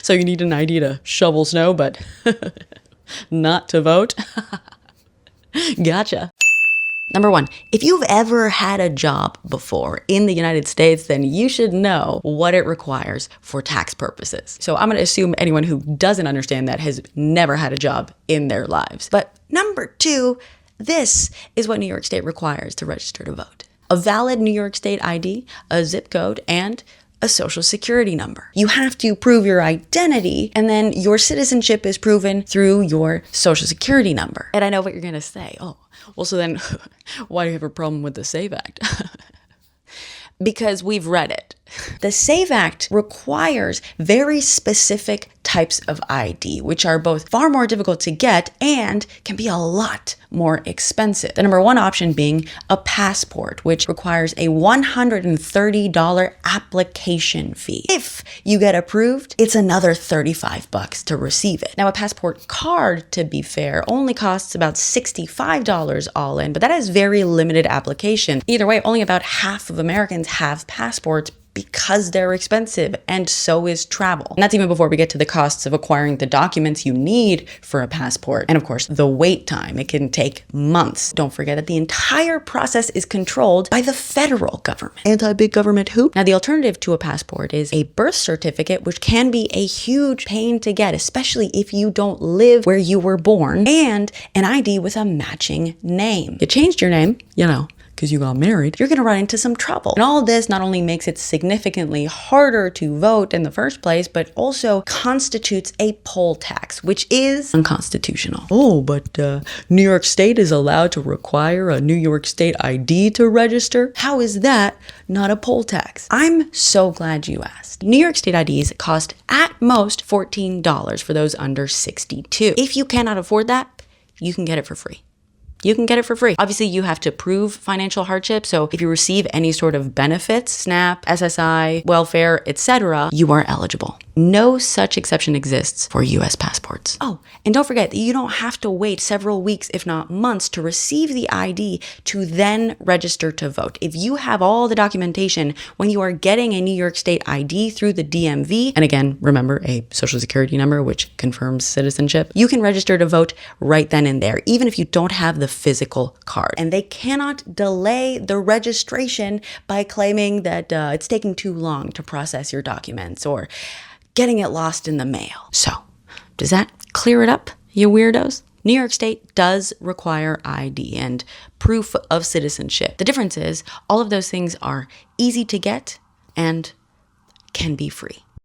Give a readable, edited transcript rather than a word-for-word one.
So you need an ID to shovel snow, but not to vote? Gotcha. Number 1, if you've ever had a job before in the United States, then you should know what it requires for tax purposes. So I'm going to assume anyone who doesn't understand that has never had a job in their lives. But number 2, this is what New York State requires to register to vote. A valid New York State ID, a zip code, and a social security number. You have to prove your identity, and then your citizenship is proven through your social security number. And I know what you're going to say. Oh, well, so then why do you have a problem with the SAVE Act? Because we've read it. The SAVE Act requires very specific types of ID, which are both far more difficult to get and can be a lot more expensive. The number 1 option being a passport, which requires a $130 application fee. If you get approved, it's another $35 to receive it. Now, a passport card, to be fair, only costs about $65 all in, but that has very limited application. Either way, only about half of Americans have passports because they're expensive, and so is travel. And that's even before we get to the costs of acquiring the documents you need for a passport. And of course, the wait time. It can take months. Don't forget that the entire process is controlled by the federal government. Anti-big government who? Now, the alternative to a passport is a birth certificate, which can be a huge pain to get, especially if you don't live where you were born, and an ID with a matching name. You changed your name, because you got married, you're going to run into some trouble. And all this not only makes it significantly harder to vote in the first place, but also constitutes a poll tax, which is unconstitutional. Oh, but New York State is allowed to require a New York State ID to register? How is that not a poll tax? I'm so glad you asked. New York State IDs cost at most $14 for those under 62. If you cannot afford that, you can get it for free. You can get it for free. Obviously, you have to prove financial hardship. So if you receive any sort of benefits, SNAP, SSI, welfare, etc., you are eligible. No such exception exists for US passports. Oh, and don't forget that you don't have to wait several weeks, if not months, to receive the ID to then register to vote. If you have all the documentation when you are getting a New York State ID through the DMV, and again, remember a social security number, which confirms citizenship, you can register to vote right then and there, even if you don't have the physical card. And they cannot delay the registration by claiming that it's taking too long to process your documents or getting it lost in the mail. So, does that clear it up, you weirdos? New York State does require ID and proof of citizenship. The difference is all of those things are easy to get and can be free.